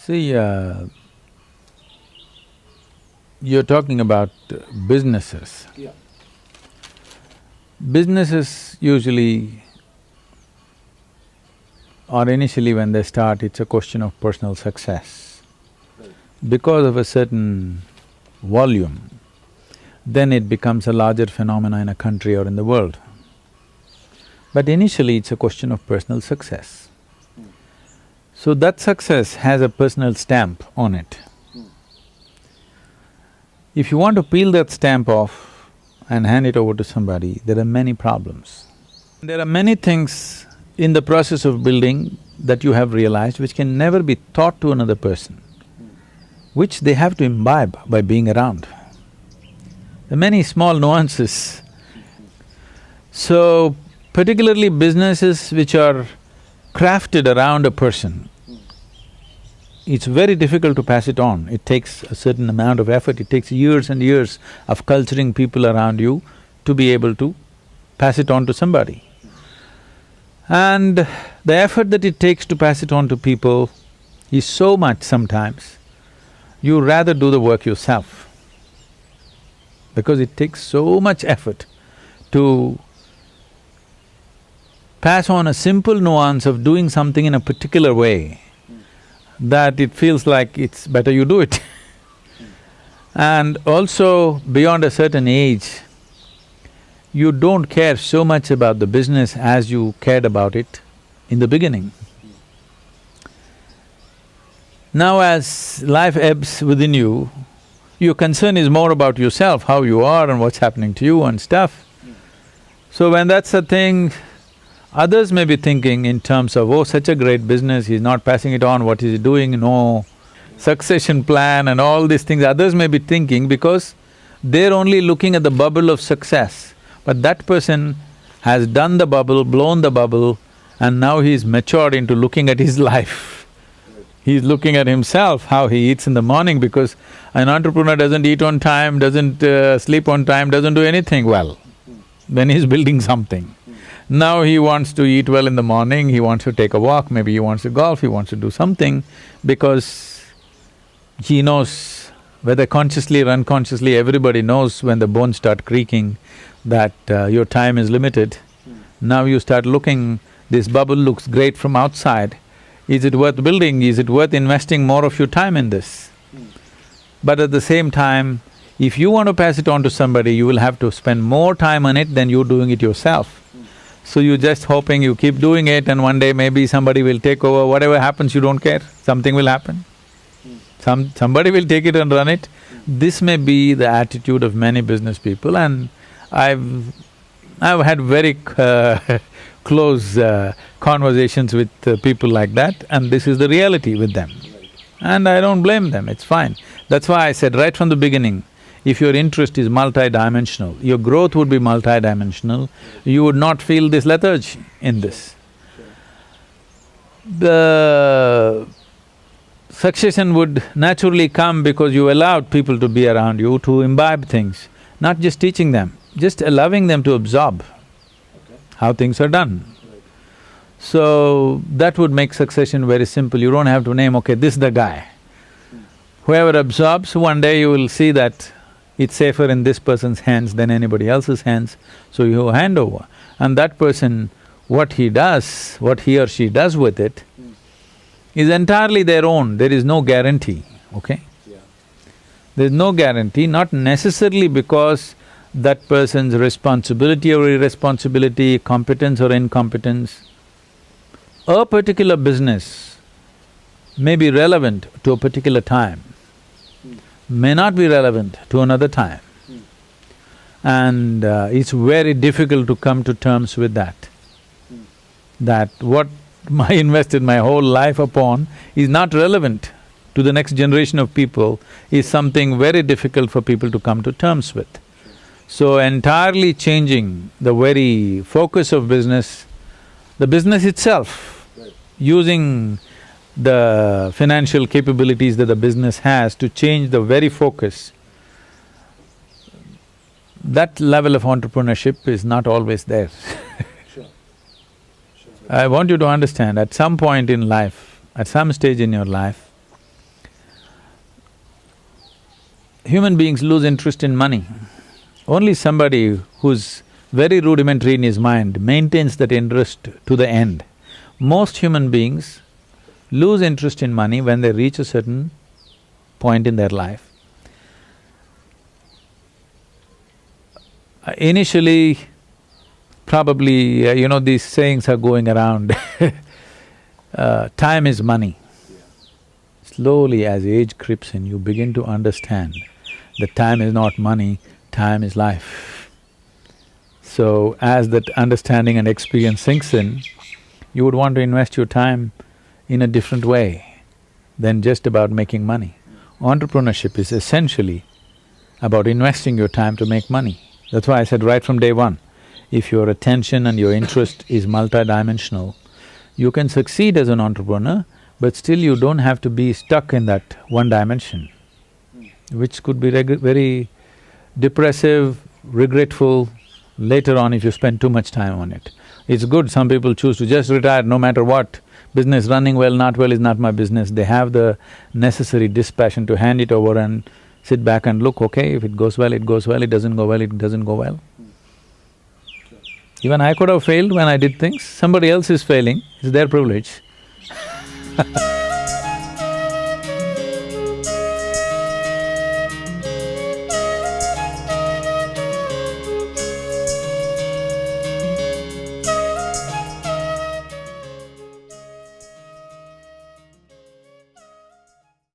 See, you're talking about businesses. Yeah. Businesses usually, or initially when they start, it's a question of personal success. Right. Because of a certain volume, then it becomes a larger phenomena in a country or in the world. But initially it's a question of personal success. So that success has a personal stamp on it. If you want to peel that stamp off and hand it over to somebody, there are many problems. There are many things in the process of building that you have realized which can never be taught to another person, which they have to imbibe by being around. There are many small nuances. So, particularly businesses which are crafted around a person, it's very difficult to pass it on. It takes a certain amount of effort, it takes years and years of culturing people around you to be able to pass it on to somebody. And the effort that it takes to pass it on to people is so much sometimes, you rather do the work yourself. Because it takes so much effort to pass on a simple nuance of doing something in a particular way that it feels like it's better you do it. And also, beyond a certain age, you don't care so much about the business as you cared about it in the beginning. Now as life ebbs within you, your concern is more about yourself, how you are and what's happening to you and stuff. So when that's the thing, others may be thinking in terms of, oh, such a great business, he's not passing it on, what is he doing, no succession plan and all these things, others may be thinking because they're only looking at the bubble of success. But that person has done the bubble, blown the bubble, and now he's matured into looking at his life. He's looking at himself, how he eats in the morning, because an entrepreneur doesn't eat on time, doesn't sleep on time, doesn't do anything well when he's building something. Now he wants to eat well in the morning, he wants to take a walk, maybe he wants to golf, he wants to do something because he knows, whether consciously or unconsciously, everybody knows when the bones start creaking that your time is limited. Now you start looking, this bubble looks great from outside, is it worth building, is it worth investing more of your time in this? But at the same time, if you want to pass it on to somebody, you will have to spend more time on it than you're doing it yourself. So you're just hoping you keep doing it and one day maybe somebody will take over, whatever happens you don't care, something will happen. Somebody will take it and run it. This may be the attitude of many business people, and I've had very close conversations with people like that, and this is the reality with them. And I don't blame them, it's fine. That's why I said right from the beginning, if your interest is multidimensional, your growth would be multidimensional, you would not feel this lethargy in this. The succession would naturally come because you allowed people to be around you, to imbibe things, not just teaching them, just allowing them to absorb how things are done. So, that would make succession very simple, you don't have to name, okay, this is the guy. Whoever absorbs, one day you will see that it's safer in this person's hands than anybody else's hands, so you hand over. And that person, what he does, what he or she does with it, is entirely their own, there is no guarantee, okay? There's no guarantee, not necessarily because that person's responsibility or irresponsibility, competence or incompetence. A particular business may be relevant to a particular time, may not be relevant to another time. And it's very difficult to come to terms with that. That what I invested my whole life upon is not relevant to the next generation of people is something very difficult for people to come to terms with. So entirely changing the very focus of business, the business itself, using the financial capabilities that the business has to change the very focus, that level of entrepreneurship is not always there. I want you to understand, at some point in life, at some stage in your life, human beings lose interest in money. Only somebody who's very rudimentary in his mind maintains that interest to the end. Most human beings lose interest in money when they reach a certain point in their life. Initially, probably, these sayings are going around time is money. Slowly, as age creeps in, you begin to understand that time is not money, time is life. So, as that understanding and experience sinks in, you would want to invest your time in a different way than just about making money. Entrepreneurship is essentially about investing your time to make money. That's why I said right from day one, if your attention and your interest is multidimensional, you can succeed as an entrepreneur, but still you don't have to be stuck in that one dimension, which could be very depressive, regretful later on if you spend too much time on it. It's good, some people choose to just retire no matter what. Business running well, not well is not my business. They have the necessary dispassion to hand it over and sit back and look, okay, if it goes well, it goes well, it doesn't go well, it doesn't go well. Even I could have failed when I did things, somebody else is failing, it's their privilege.